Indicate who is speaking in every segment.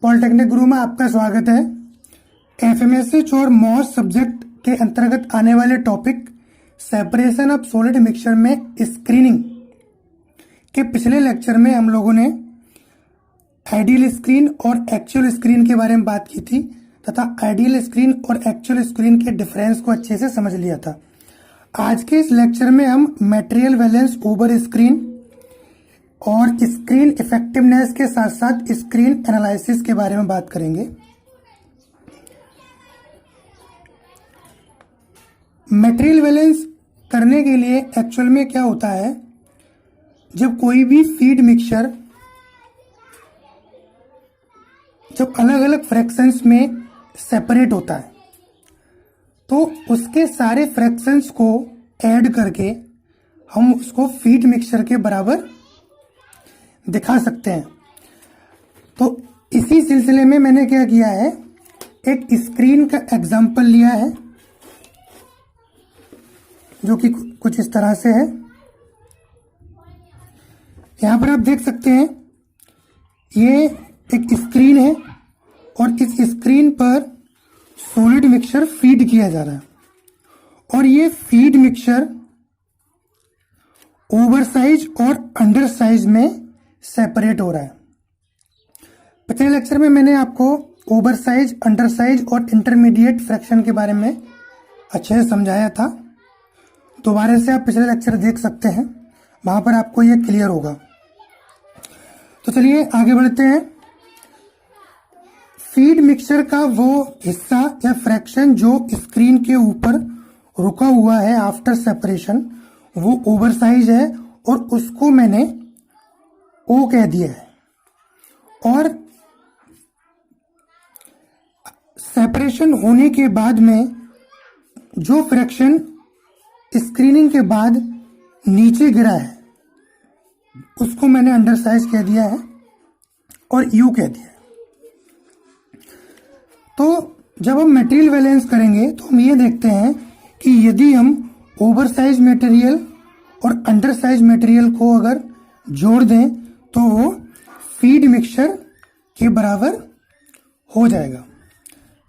Speaker 1: Polytechnic गुरु में आपका स्वागत है। एफएमएसएच और मॉस सब्जेक्ट के अंतर्गत आने वाले topic separation of solid mixture में स्क्रीनिंग के पिछले लेक्चर में हम लोगों ने आइडियल स्क्रीन और एक्चुअल स्क्रीन के बारे में बात की थी तथा आइडियल स्क्रीन और एक्चुअल स्क्रीन के डिफरेंस को अच्छे से समझ लिया था। आज के इस लेक्चर में हम मटेरियल वैलेंस ओवर स्क्रीन और स्क्रीन इफेक्टिवनेस के साथ साथ स्क्रीन एनालिसिस के बारे में बात करेंगे। मटेरियल वैलेंस करने के लिए एक्चुअल में क्या होता है, जब कोई भी फीड मिक्सचर जब अलग अलग फ्रैक्शंस में सेपरेट होता है तो उसके सारे फ्रैक्शंस को ऐड करके हम उसको फीड मिक्सचर के बराबर दिखा सकते हैं। तो इसी सिलसिले में मैंने क्या किया है, एक स्क्रीन का एग्जांपल लिया है जो कि कुछ इस तरह से है। यहां पर आप देख सकते हैं ये एक स्क्रीन है और इस स्क्रीन पर सॉलिड मिक्सचर फीड किया जा रहा है और ये फीड मिक्सचर ओवर साइज और अंडर साइज में सेपरेट हो रहा है। पिछले लेक्चर में मैंने आपको ओवर साइज, अंडर साइज और इंटरमीडिएट फ्रैक्शन के बारे में अच्छे से समझाया था। दोबारा से आप पिछले लेक्चर देख सकते हैं, वहां पर आपको ये क्लियर होगा। तो चलिए आगे बढ़ते हैं। फीड मिक्सचर का वो हिस्सा या फ्रैक्शन जो स्क्रीन के ऊपर रुका हुआ है आफ्टर सेपरेशन, वो ओवर साइज है और उसको मैंने ओ कह दिया है। और सेपरेशन होने के बाद में जो फ्रैक्शन स्क्रीनिंग के बाद नीचे गिरा है उसको मैंने अंडर साइज कह दिया है और यू कह दिया है। तो जब हम मटेरियल वैलेंस करेंगे तो हम ये देखते हैं कि यदि हम ओवर साइज मटेरियल और अंडर साइज मटेरियल को अगर जोड़ दें तो वो फीड मिक्सचर के बराबर हो जाएगा।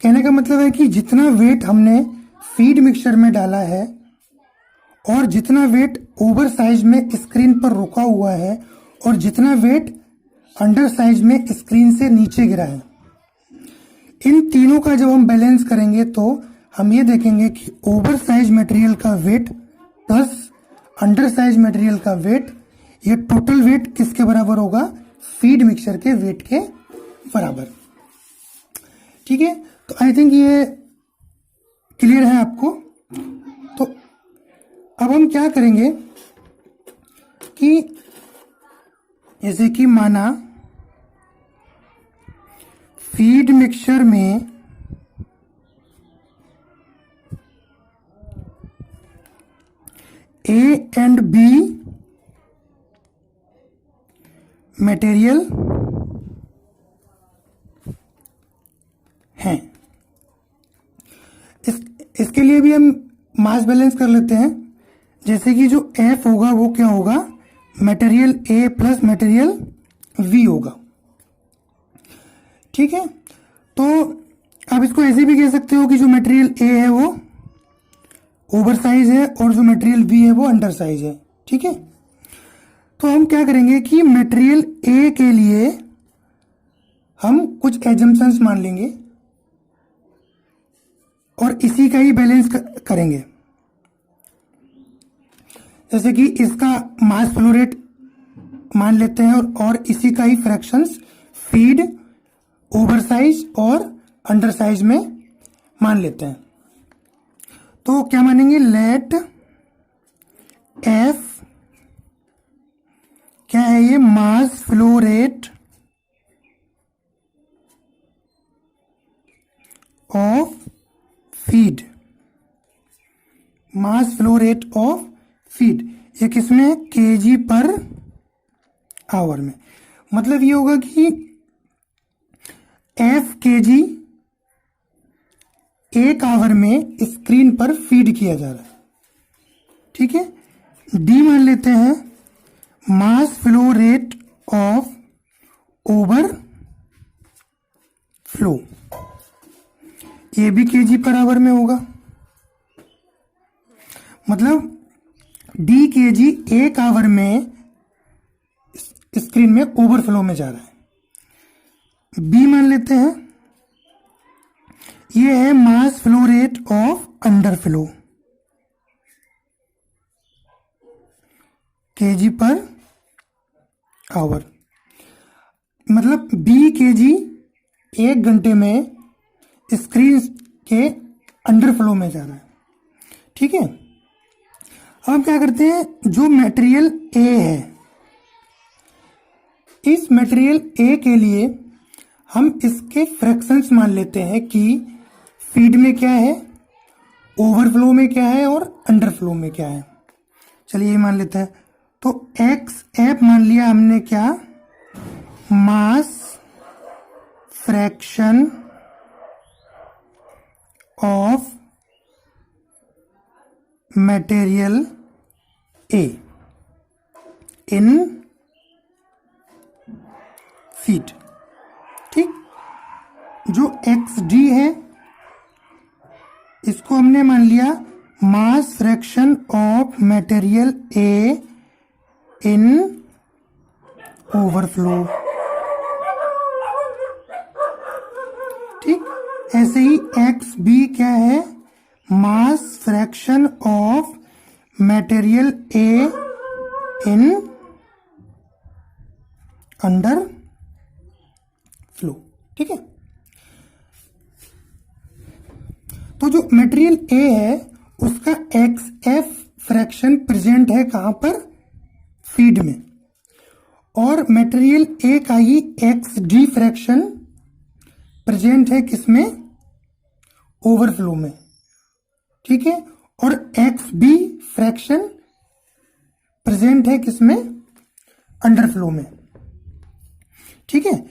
Speaker 1: कहने का मतलब है कि जितना वेट हमने फीड मिक्सचर में डाला है और जितना वेट ओवर साइज में स्क्रीन पर रुका हुआ है और जितना वेट अंडर साइज में स्क्रीन से नीचे गिरा है, इन तीनों का जब हम बैलेंस करेंगे तो हम ये देखेंगे कि ओवर साइज मटेरियल का weight plus under size material का वेट, ये टोटल वेट किसके बराबर होगा, फीड मिक्सचर के वेट के बराबर। ठीक है, तो आई थिंक ये क्लियर है आपको। तो अब हम क्या करेंगे कि जैसे कि माना फीड मिक्सचर में ए एंड बी मटेरियल हैं। इसके लिए भी हम मास बैलेंस कर लेते हैं। जैसे कि जो एफ होगा वो क्या होगा, material A plus material B होगा। ठीक है, तो आप इसको ऐसे भी कह सकते हो कि जो मटेरियल ए है वो ओवर साइज है और जो मटेरियल बी है वो अंडर साइज है। ठीक है, तो हम क्या करेंगे कि मटेरियल ए के लिए हम कुछ एजम्पशंस मान लेंगे और इसी का ही बैलेंस करेंगे। जैसे कि इसका मास फ्लो रेट मान लेते हैं और इसी का ही फ्रैक्शंस फीड, ओवर साइज और अंडर साइज में मान लेते हैं। तो क्या मानेंगे, लेट एफ क्या है, ये मास flow rate of feed, mass flow rate of feed, ये किसमें, केजी पर आवर में। मतलब ये होगा कि एफ केजी एक आवर में स्क्रीन पर फीड किया जा रहा है। ठीक है, डी मान लेते हैं मास flow rate of over flow, ये भी केजी पर आवर में होगा, मतलब डी केजी एक आवर में स्क्रीन में ओवरफ्लो में जा रहा है। बी मान लेते हैं, ये है mass flow rate of underflow, KG per hour, मतलब बी केजी एक घंटे में स्क्रीन के अंडरफ्लो में जा रहा है। ठीक है, अब हम क्या करते हैं, जो मटेरियल ए है, इस मटेरियल ए के लिए हम इसके फ्रैक्शंस मान लेते हैं कि फीड में क्या है, ओवरफ्लो में क्या है और अंडरफ्लो में क्या है। चलिए ये मान लेते हैं, तो एक्स एफ मान लिया हमने, क्या, mass fraction of material A in feed. ठीक, जो एक्स डी है इसको हमने मान लिया mass fraction of material A in overflow. ठीक, ऐसे ही एक्स बी क्या है, mass fraction of material A in underflow. ठीक है, तो जो मटेरियल ए है उसका एक्स एफ फ्रैक्शन प्रेजेंट है कहां पर, फीड में, और मटेरियल ए का ही एक्स डी फ्रैक्शन प्रेजेंट है किसमें, ओवरफ्लो में। ठीक है, और एक्स बी फ्रैक्शन प्रेजेंट है किसमें, अंडरफ्लो में। ठीक है,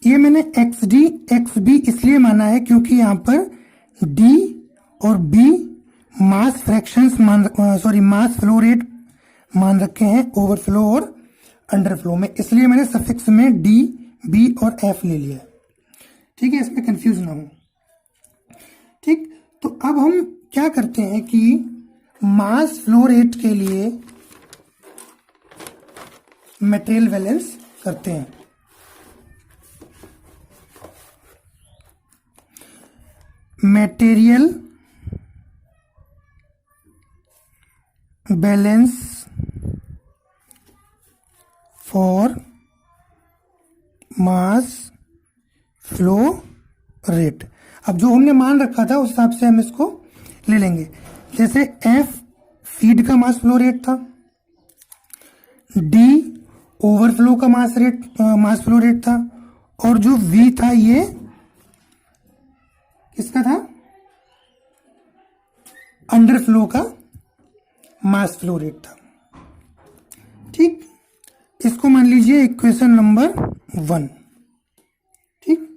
Speaker 1: ये मैंने एक्स डी एक्स बी इसलिए माना है क्योंकि यहां पर डी और बी मास फ्रैक्शंस मास फ्लो रेट मान रखे हैं ओवरफ्लो और अंडरफ्लो में, इसलिए मैंने सफिक्स में डी बी और एफ ले लिया है। ठीक है, इसमें कंफ्यूज ना हो। ठीक, तो अब हम क्या करते हैं कि मास फ्लो रेट के लिए मटेरियल बैलेंस करते हैं। Material balance for mass flow rate. अब जो हमने मान रखा था उस हिसाब से हम इसको ले लेंगे। जैसे एफ फीड का मास फ्लो रेट था, डी ओवरफ्लो का मास फ्लो रेट था, और जो वी था ये किसका था, अंडरफ्लो का मास फ्लो रेट था। ठीक, इसको मान लीजिए इक्वेशन नंबर 1। ठीक,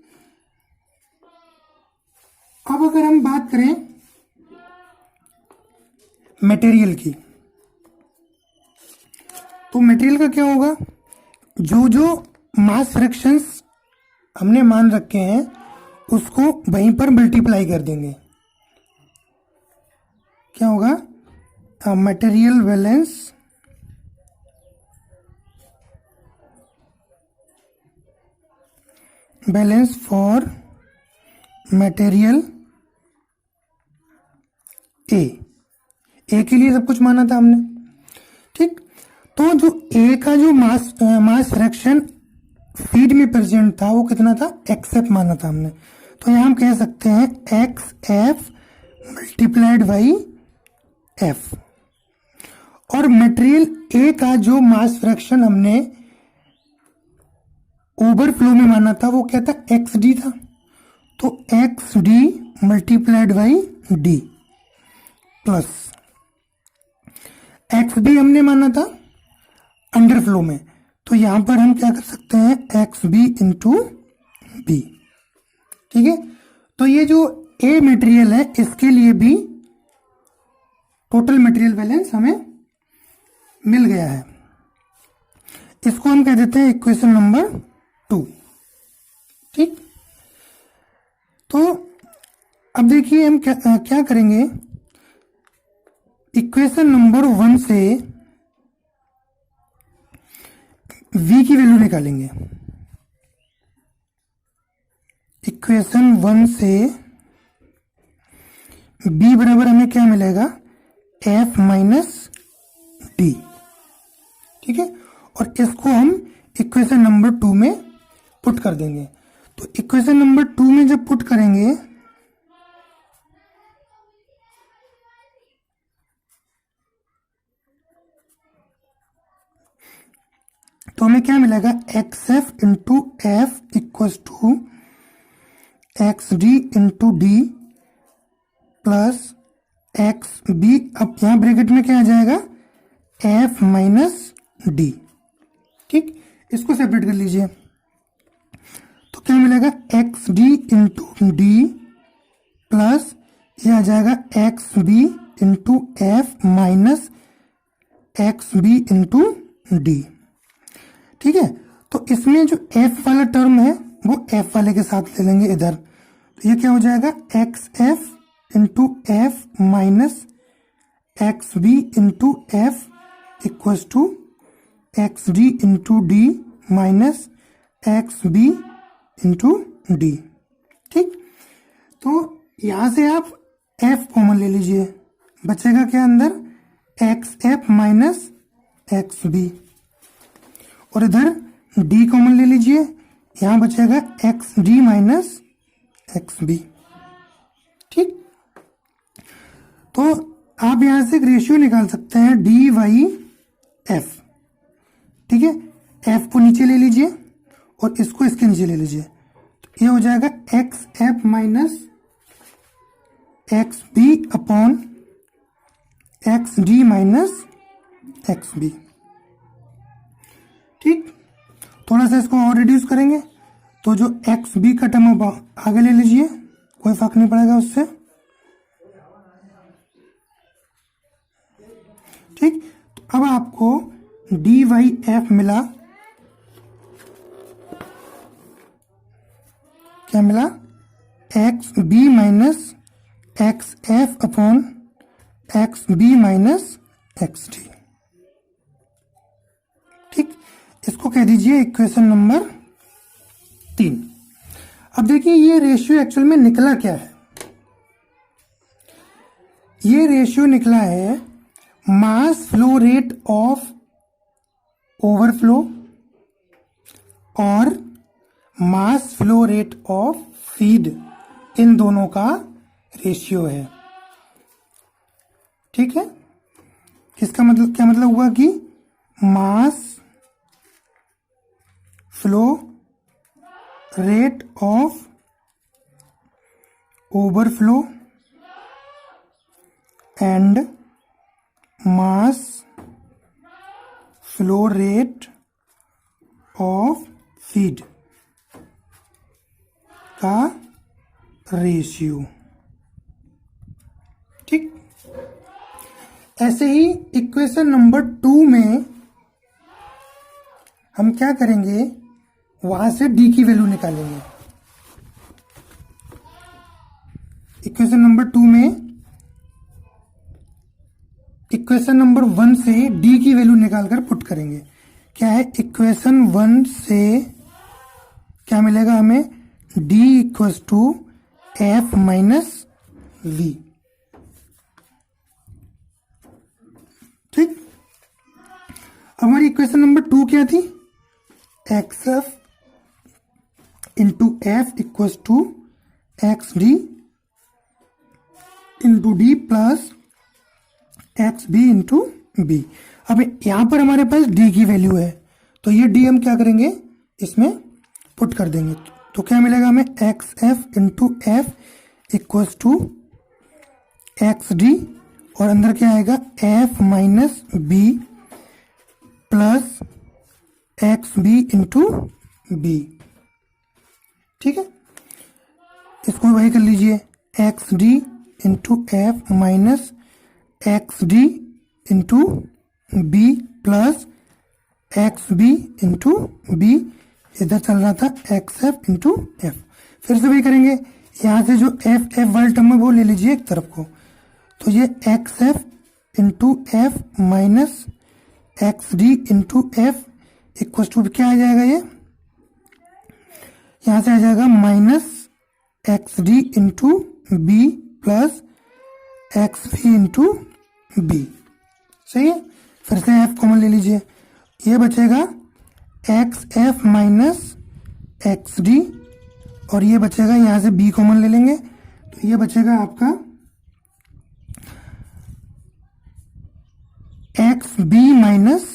Speaker 1: अब अगर हम बात करें मटेरियल की, तो मटेरियल का क्या होगा, जो जो मास फ्रैक्शंस हमने मान रखे हैं उसको वहीं पर मल्टीप्लाई कर देंगे। क्या होगा, material balance for material A के लिए सब कुछ माना था हमने। ठीक, तो जो ए का जो मास फ्रैक्शन फीड में प्रेजेंट था वो कितना था, एक्स एफ माना था हमने। तो यहां हम कह सकते हैं x F multiplied by F, और मटेरियल ए का जो मास फ्रैक्शन हमने ओवरफ्लो में माना था वो क्या था, एक्स डी था। तो X D multiplied by D plus X B हमने माना था अंडरफ्लो में, तो यहां पर हम क्या कर सकते हैं, एक्स बी इंटू बी। ठीक है, तो ये जो ए मटेरियल है इसके लिए भी टोटल मटेरियल बैलेंस हमें मिल गया है। इसको हम कह देते हैं इक्वेशन नंबर 2। ठीक, तो अब देखिए हम क्या करेंगे, इक्वेशन नंबर 1 से v की वैल्यू निकालेंगे। इक्वेशन 1 से b बराबर हमें क्या मिलेगा, f माइनस डी। ठीक है, और इसको हम इक्वेशन नंबर 2 में पुट कर देंगे। तो इक्वेशन नंबर 2 में जब पुट करेंगे तो हमें क्या मिलेगा, X F into F equals to X D into D plus X B. अब यहां ब्रैकेट में क्या आ जाएगा, एफ माइनस डी। ठीक, इसको सेपरेट कर लीजिए। तो क्या मिलेगा, X D into D plus ये आ जाएगा X B into F minus X B into D. ठीक है, तो इसमें जो एफ वाला टर्म है वो एफ वाले के साथ ले लेंगे इधर। तो ये क्या हो जाएगा, X F into F minus X B into F equals to X D into D minus X B into D. ठीक, तो यहां से आप एफ कॉमन ले लीजिए, बचेगा क्या अंदर, X F minus X B, और इधर d कॉमन ले लीजिए, यहां बचेगा X D minus X B. ठीक, तो आप यहां से एक रेशियो निकाल सकते हैं डी वाई एफ। ठीक है, एफ को नीचे ले लीजिए और इसको इसके नीचे ले लीजिए, तो ये हो जाएगा X F minus X B upon X D minus X B. ठीक, थोड़ा सा इसको और रिड्यूस करेंगे तो जो एक्स बी का टर्म आगे ले लीजिए, कोई फर्क नहीं पड़ेगा उससे। ठीक, तो अब आपको डी वाई एफ मिला, क्या मिला, X B minus X F upon X B minus X D. ठीक, इसको कह दीजिए इक्वेशन नंबर 3। अब देखिए ये रेशियो एक्चुअल में निकला क्या है, ये रेशियो निकला है mass flow rate of overflow और mass flow rate of feed, इन दोनों का रेशियो है। ठीक है, इसका मतलब क्या मतलब हुआ कि mass flow rate of overflow and mass flow rate of feed का रेशियो। ठीक, ऐसे ही इक्वेशन नंबर 2 में हम क्या करेंगे, वहां से डी की वैल्यू निकालेंगे। इक्वेशन नंबर 2 में इक्वेशन नंबर 1 से डी की वैल्यू निकालकर पुट करेंगे। क्या है, इक्वेशन 1 से क्या मिलेगा हमें, D equals to F minus B. ठीक, हमारी इक्वेशन नंबर 2 क्या थी, X F into F equals to X D into D plus X B into B. अब यहां पर हमारे पास डी की वैल्यू है, तो ये डी हम क्या करेंगे, इसमें पुट कर देंगे। तो क्या मिलेगा हमें, X F into F equals to X D, और अंदर क्या आएगा, F minus B plus X B into B. ठीक है, इसको वही कर लीजिए, X D into F minus X D into B plus X B into B, इधर चल रहा था एक्स एफ इंटू एफ। फिर से वही करेंगे, यहाँ से जो एफ एफ वाले टर्म है वो ले लीजिए एक तरफ को, तो ये X F into F minus X D into F equal to क्या आ जाएगा, ये यहाँ से आ जाएगा minus X D into B plus X B into B. सही है, फिर से एफ कॉमन ले लीजिए, ये बचेगा x F minus X D और ये बचेगा, यहाँ से बी कॉमन ले लेंगे तो ये बचेगा आपका X B minus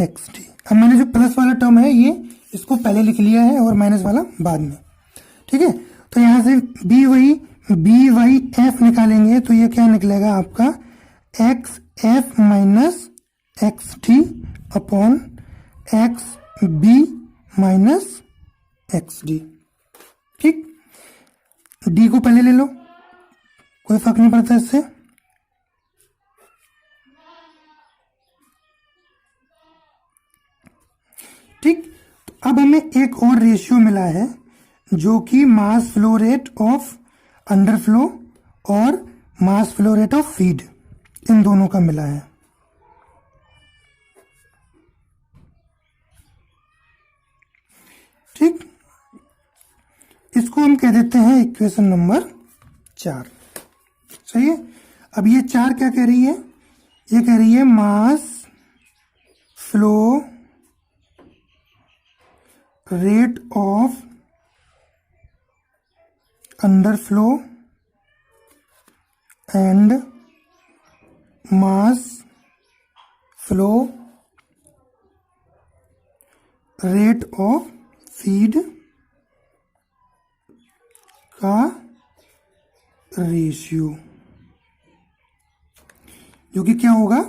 Speaker 1: X D. अब मैंने जो प्लस वाला टर्म है ये इसको पहले लिख लिया है और माइनस वाला बाद में। ठीक है, तो यहाँ से बी वाई एफ निकालेंगे तो ये क्या निकलेगा आपका X F minus X D upon X B minus X D. ठीक, डी को पहले ले लो, कोई फर्क नहीं पड़ता इससे। ठीक, तो अब हमें एक और रेशियो मिला है जो कि mass flow rate of underflow और mass flow rate of feed, इन दोनों का मिला है। ठीक, इसको हम कह देते हैं इक्वेशन नंबर 4। सही है, अब ये 4 क्या कह रही है, ये कह रही है mass flow rate of underflow and mass flow rate of feed का रेशियो, जो कि क्या होगा,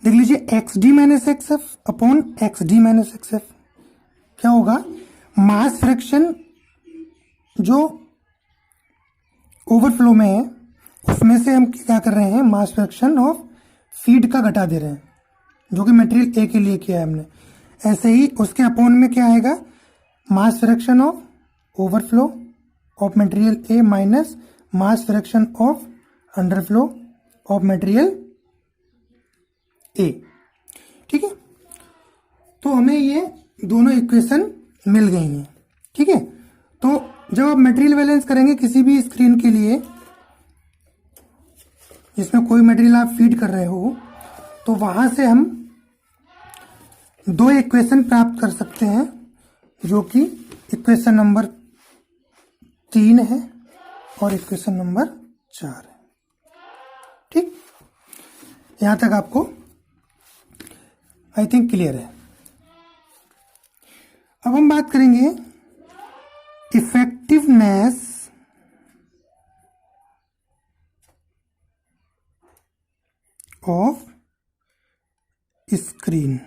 Speaker 1: देख लीजिए X D minus X F upon X D minus X F क्या होगा, मास फ्रैक्शन जो ओवरफ्लो में है उसमें से हम क्या कर रहे हैं, मास फ्रैक्शन ऑफ फीड का घटा दे रहे हैं, जो कि मटेरियल ए के लिए किया है हमने। ऐसे ही उसके अपॉन में क्या आएगा, mass fraction of overflow of material A minus mass fraction of underflow of material A. ठीक है, तो हमें ये दोनों इक्वेशन मिल गई हैं। ठीक है, तो जब आप मटेरियल बैलेंस करेंगे किसी भी स्क्रीन के लिए जिसमें कोई मटेरियल आप फीड कर रहे हो, तो वहां से हम दो इक्वेशन प्राप्त कर सकते हैं, जो कि इक्वेशन नंबर 3 है और इक्वेशन नंबर 4 है। ठीक, यहां तक आपको आई थिंक क्लियर है। अब हम बात करेंगे इफेक्टिवनेस ऑफ स्क्रीन।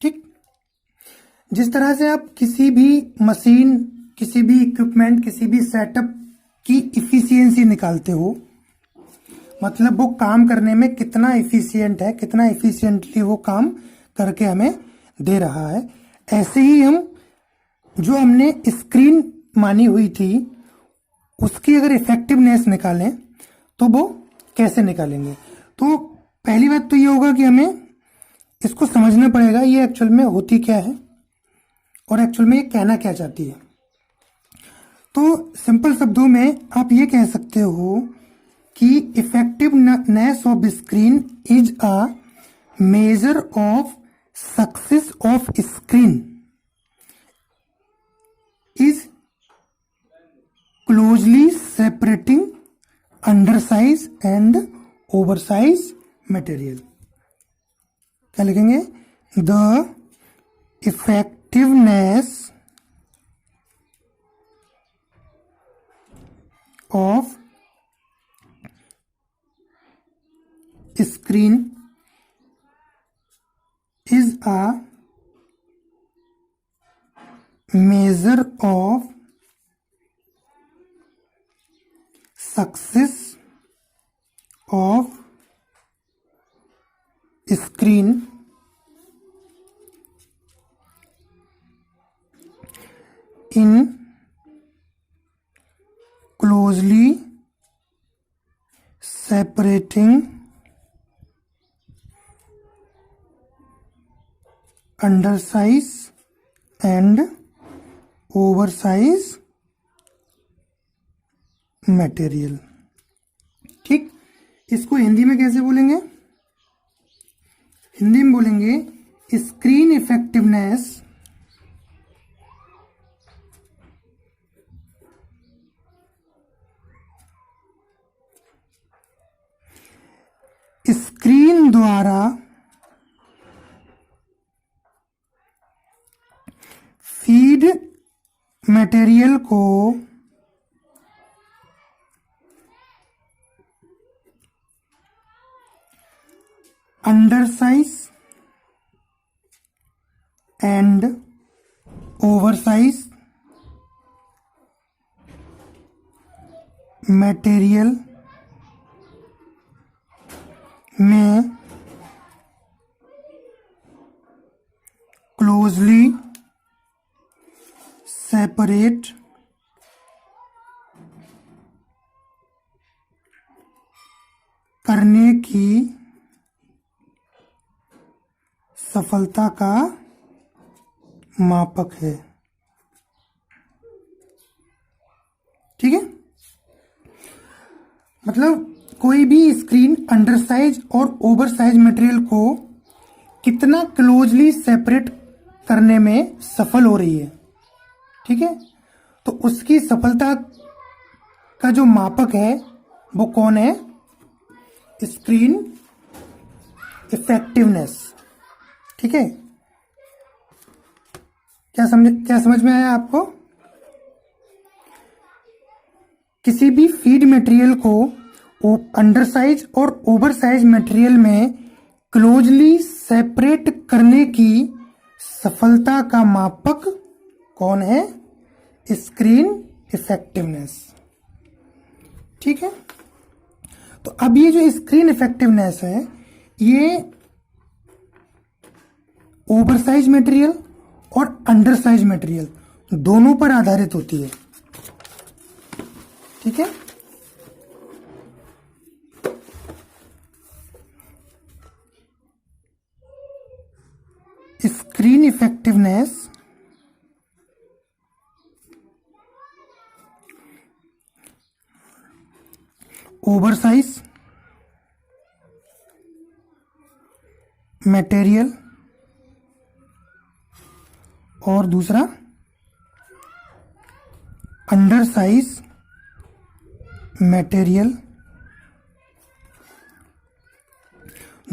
Speaker 1: ठीक, जिस तरह से आप किसी भी मशीन, किसी भी इक्विपमेंट, किसी भी सेटअप की इफिशियंसी निकालते हो, मतलब वो काम करने में कितना इफिशियंट है, कितना इफिशियंटली वो काम करके हमें दे रहा है, ऐसे ही हम जो हमने स्क्रीन मानी हुई थी उसकी अगर इफेक्टिवनेस निकालें तो वो कैसे निकालेंगे। तो पहली बात तो ये होगा कि हमें इसको समझना पड़ेगा ये एक्चुअल में होती क्या है और एक्चुअल में ये कहना क्या चाहती है। तो सिंपल शब्दों में आप ये कह सकते हो कि effectiveness of screen is a measure of success of screen is closely separating undersize and oversize material. क्या लिखेंगे, the effectiveness of screen is a measure of success of screen in closely separating undersize and oversize material. ठीक, इसको हिंदी में कैसे बोलेंगे? हिंदी में बोलेंगे screen effectiveness screen द्वारा फीड मटेरियल को अंडरसाइज एंड ओवरसाइज मटेरियल में क्लोजली सेपरेट करने की सफलता का मापक है। ठीक है, मतलब कोई भी स्क्रीन अंडरसाइज और ओवरसाइज मटेरियल को कितना क्लोजली सेपरेट करने में सफल हो रही है। ठीक है, तो उसकी सफलता का जो मापक है वो कौन है? Screen effectiveness. ठीक है, क्या समझ में आया आपको? किसी भी फीड मटेरियल को अंडरसाइज और ओवरसाइज मटेरियल में क्लोजली सेपरेट करने की सफलता का मापक कौन है? Screen effectiveness. ठीक है, तो अब ये जो स्क्रीन इफेक्टिवनेस है ये ओवरसाइज मटेरियल और अंडरसाइज मटेरियल दोनों पर आधारित होती है। ठीक है, स्क्रीन इफेक्टिवनेस ओवरसाइज मटेरियल और दूसरा अंडरसाइज मटेरियल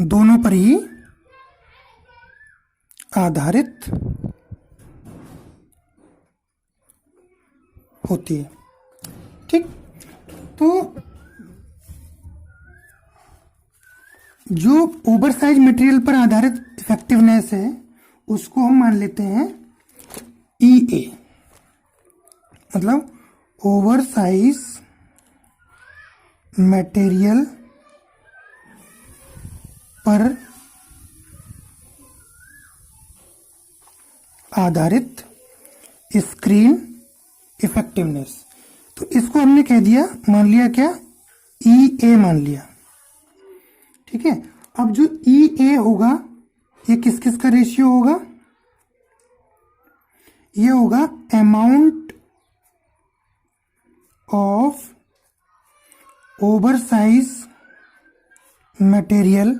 Speaker 1: दोनों पर ही आधारित होती है। ठीक, तो जो ओवरसाइज मटेरियल पर आधारित इफेक्टिवनेस है उसको हम मान लेते हैं EA, मतलब ओवरसाइज मटेरियल पर आधारित स्क्रीन इफेक्टिवनेस। तो इसको हमने कह दिया, मान लिया क्या? EA मान लिया। ठीक है, अब जो EA होगा ये किस किस का रेशियो होगा? ये होगा amount of oversize material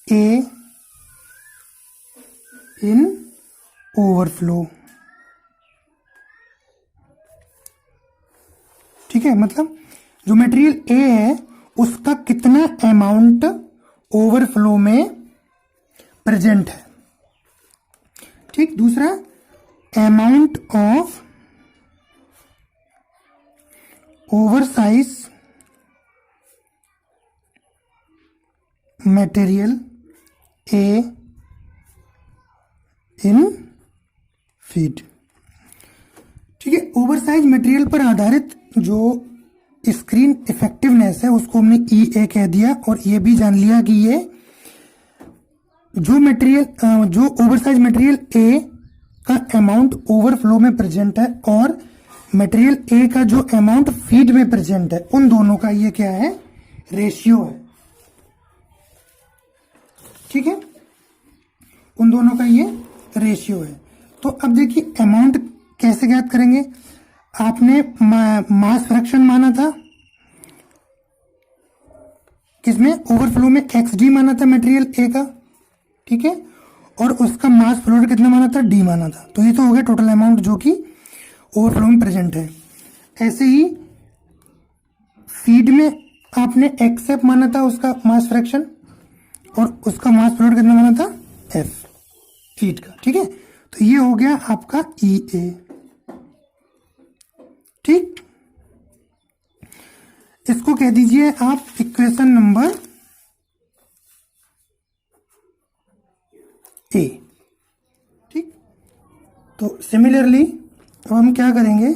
Speaker 1: A in overflow. ठीक है, मतलब जो मटेरियल A है उसका कितना अमाउंट ओवरफ्लो में प्रेजेंट है। ठीक, दूसरा amount of oversize material A in feed. ठीक है, ओवरसाइज मटेरियल पर आधारित जो स्क्रीन इफेक्टिवनेस है उसको हमने EA कह दिया और ये भी जान लिया कि ये जो ओवरसाइज मटेरियल ए का अमाउंट ओवरफ्लो में प्रेजेंट है और मटेरियल ए का जो अमाउंट फीड में प्रेजेंट है, उन दोनों का ये क्या है, रेशियो है। ठीक है, उन दोनों का ये रेशियो है। तो अब देखिए अमाउंट कैसे ज्ञात करेंगे। आपने मास फ्रैक्शन माना था, किसमें, ओवरफ्लो में XD माना था मटेरियल ए का, ठीक है, और उसका मास फ्लो रेट कितना माना था, D माना था। तो ये तो हो गया टोटल अमाउंट जो कि ओवरफ्लो में प्रेजेंट है। ऐसे ही फीड में आपने XF माना था उसका मास फ्रैक्शन, और उसका मास फ्लो रेट कितना माना था, F फीड का। ठीक है, तो ये हो गया आपका EA। ठीक, इसको कह दीजिए आप इक्वेशन नंबर ए। ठीक, तो सिमिलरली अब हम क्या करेंगे,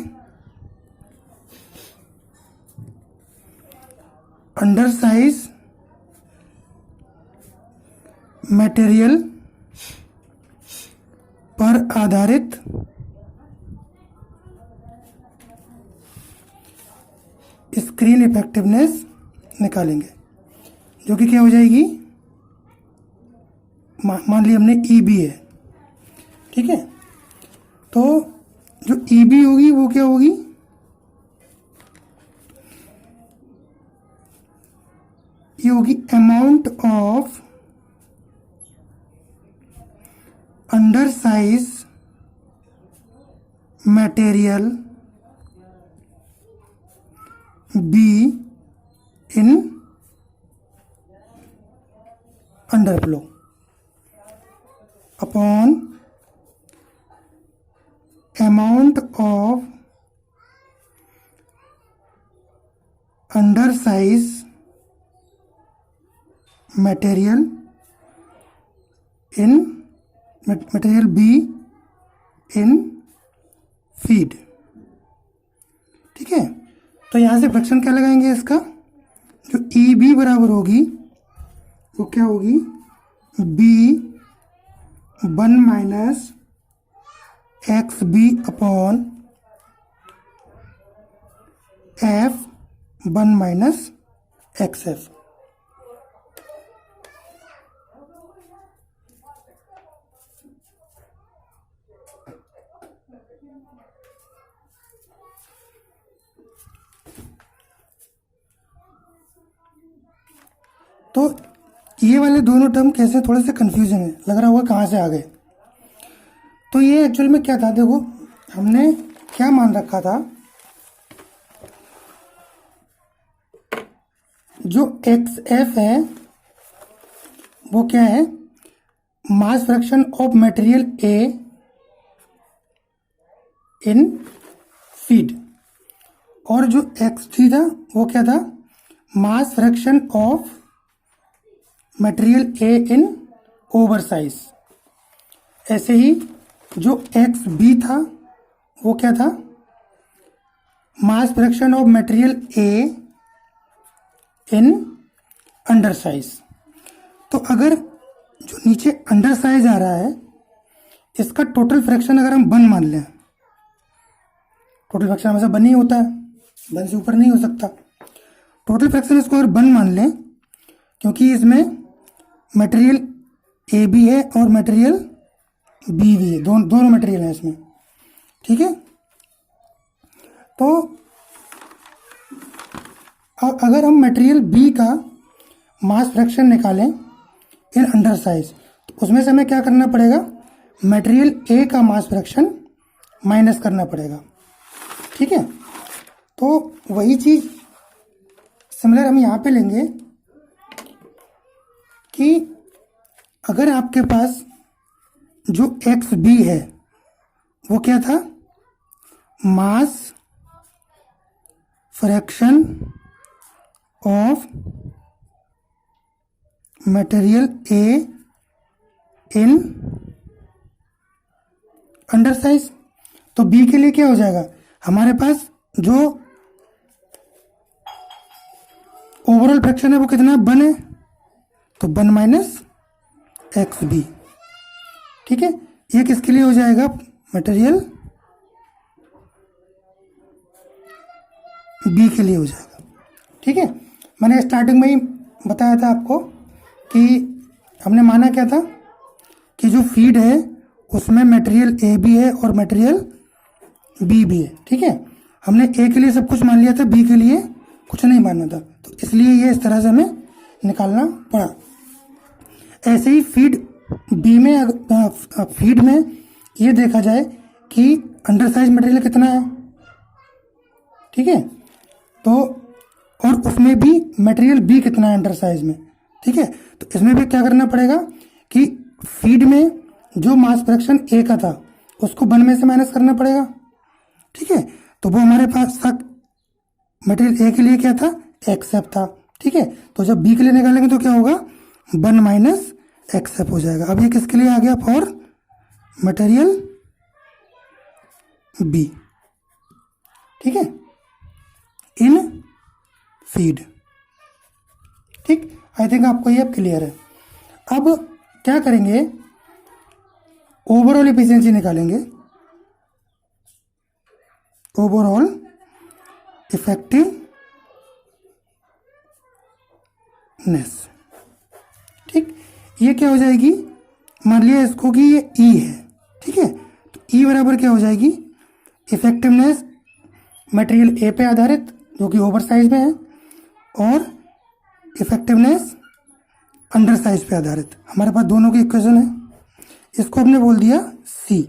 Speaker 1: अंडर साइज मटेरियल पर आधारित स्क्रीन इफेक्टिवनेस निकालेंगे, जो कि क्या हो जाएगी, मान लिया हमने EB है। ठीक है, तो जो EB होगी वो क्या होगी, ये होगी amount of under size material B in underflow upon amount of undersize material in material B in feed। ठीक है, तो यहां से फ्रैक्शन क्या लगाएंगे, इसका जो EB बराबर होगी वो क्या होगी, B1 minus XB upon F1 minus XF। तो ये वाले दोनों टर्म कैसे थोड़े से कंफ्यूजन है, लग रहा होगा कहाँ से आ गए। तो ये एक्चुअल में क्या था, देखो हमने क्या मान रखा था, जो XF है वो क्या है, mass fraction of material A in feed, और जो XD था वो क्या था, mass fraction of material A in oversize. ऐसे ही जो XB था वो क्या था, mass fraction of material A in undersize. तो अगर जो नीचे अंडरसाइज आ रहा है इसका टोटल फ्रैक्शन अगर हम 1 मान लें, टोटल फ्रैक्शन हमेशा 1 ही होता है, 1 से ऊपर नहीं हो सकता। टोटल फ्रैक्शन इसको अगर 1 मान लें, क्योंकि इसमें मटेरियल AB है और मटेरियल B भी है, दोनों मटेरियल है इसमें। ठीक है, तो अगर हम मटेरियल B का मास फ्रैक्शन निकालें इन अंडर साइज, तो उसमें से हमें क्या करना पड़ेगा, मटेरियल A का मास फ्रैक्शन माइनस करना पड़ेगा। ठीक है, तो वही चीज़ सिमिलर हम यहाँ पे लेंगे कि अगर आपके पास जो XB है वो क्या था, mass fraction of material A in undersize, तो B के लिए क्या हो जाएगा, हमारे पास जो ओवरऑल फ्रैक्शन है वो कितना, 1 है, तो 1 माइनस एक्स बी। ठीक है, ये किसके लिए हो जाएगा? मटेरियल बी के लिए हो जाएगा। ठीक है, मैंने स्टार्टिंग में ही बताया था आपको कि हमने माना क्या था कि जो फीड है उसमें मटेरियल ए भी है और मटेरियल बी भी है। ठीक है, हमने ए के लिए सब कुछ मान लिया था, बी के लिए कुछ नहीं मानना था, तो इसलिए ये इस तरह से हमें निकालना पड़ा। ऐसे ही फीड बी में फीड में ये देखा जाए कि अंडर साइज मटेरियल कितना है। ठीक है, तो और उसमें भी मटेरियल बी कितना है अंडर साइज में। ठीक है, तो इसमें भी क्या करना पड़ेगा कि फीड में जो मास फ्रैक्शन ए का था उसको 1 में से माइनस करना पड़ेगा। ठीक है, तो वो हमारे पास था मटेरियल ए के लिए क्या था? एक्स एफ था। ठीक है, तो जब बी के लिए निकालेंगे तो क्या होगा? 1 माइनस एक्स एफ हो जाएगा। अब ये किसके लिए आ गया? For material B. ठीक है, इन फीड। ठीक, आई थिंक आपको ये अब क्लियर है। अब क्या करेंगे? ओवरऑल एफिशिएंसी निकालेंगे, ओवरऑल इफेक्टिवनेस। ठीक, ये क्या हो जाएगी? मान लिया इसको कि ये ई है। ठीक है, तो ई बराबर क्या हो जाएगी? इफेक्टिवनेस मटेरियल ए पे आधारित जो कि ओवर साइज में है, और इफेक्टिवनेस अंडर साइज पे आधारित। हमारे पास दोनों की इक्वेशन है, इसको हमने बोल दिया सी।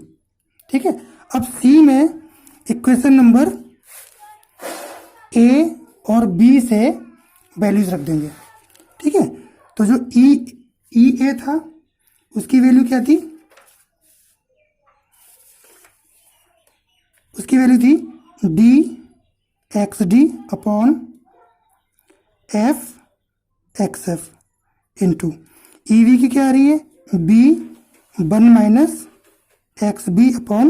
Speaker 1: ठीक है, अब सी में इक्वेशन नंबर ए और बी से वैल्यूज रख देंगे। ठीक है, तो जो ई ए था उसकी वैल्यू क्या थी? उसकी वैल्यू थी D X D upon F X F into E V की क्या आ रही है? B 1 minus X B upon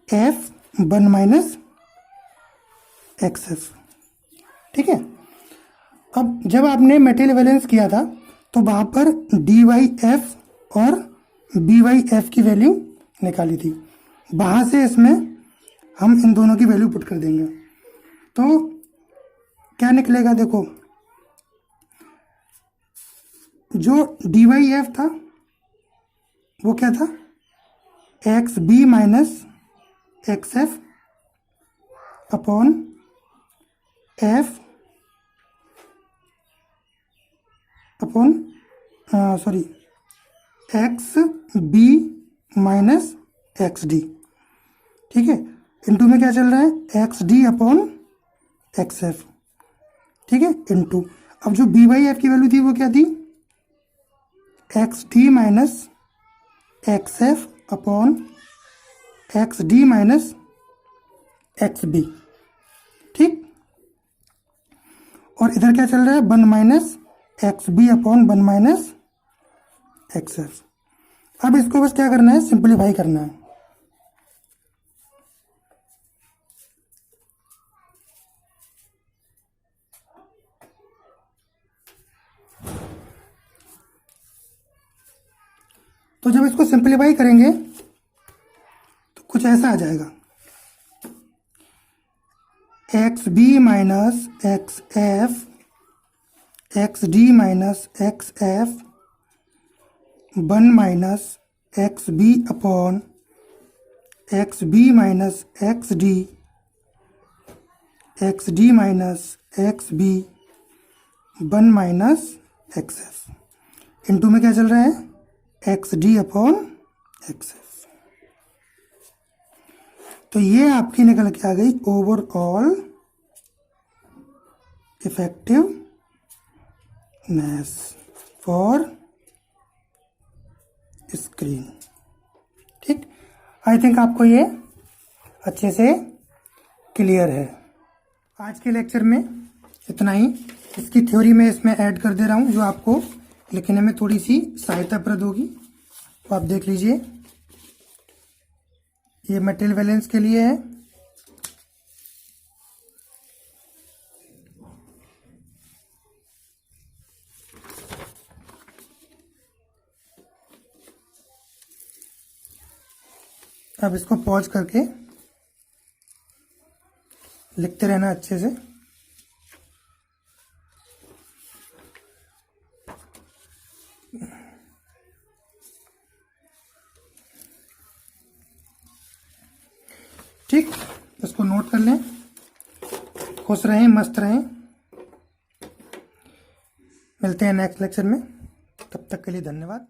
Speaker 1: F 1 minus X F. ठीक है, अब जब आपने मटेरियल बैलेंस किया था तो वहां पर डी वाई एफ और बी वाई एफ की वैल्यू निकाली थी। वहां से इसमें हम इन दोनों की वैल्यू पुट कर देंगे, तो क्या निकलेगा? देखो, जो डी वाई एफ था वो क्या था? X B minus X F upon F upon sorry X B minus X D. ठीक है, इनटू में क्या चल रहा है? X D upon X F. ठीक है, इनटू अब जो बी वाई एफ की वैल्यू थी वो क्या थी? X D minus X F upon X D minus X B. ठीक, और इधर क्या चल रहा है? 1 minus X B upon 1 minus X F. अब इसको बस क्या करना है? सिंप्लीफाई करना है। तो जब इसको सिंप्लीफाई करेंगे तो कुछ ऐसा आ जाएगा, X B minus X F X D minus X F 1 minus X B upon X B minus X D minus X B 1 minus X F into में क्या चल रहा है? X D upon X F. तो ये आपकी निकल के आ गई ओवरऑल इफेक्टिवनेस फॉर स्क्रीन। ठीक, आई थिंक आपको ये अच्छे से क्लियर है। आज के लेक्चर में इतना ही। इसकी थ्योरी मैं इसमें ऐड कर दे रहा हूँ जो आपको लिखने में थोड़ी सी सहायताप्रद होगी, तो आप देख लीजिए। ये मटेरियल बैलेंस के लिए है, अब इसको पॉज करके लिखते रहना अच्छे से। ठीक, इसको नोट कर लें। खुश रहें, मस्त रहें। मिलते हैं नेक्स्ट लेक्चर में, तब तक के लिए धन्यवाद।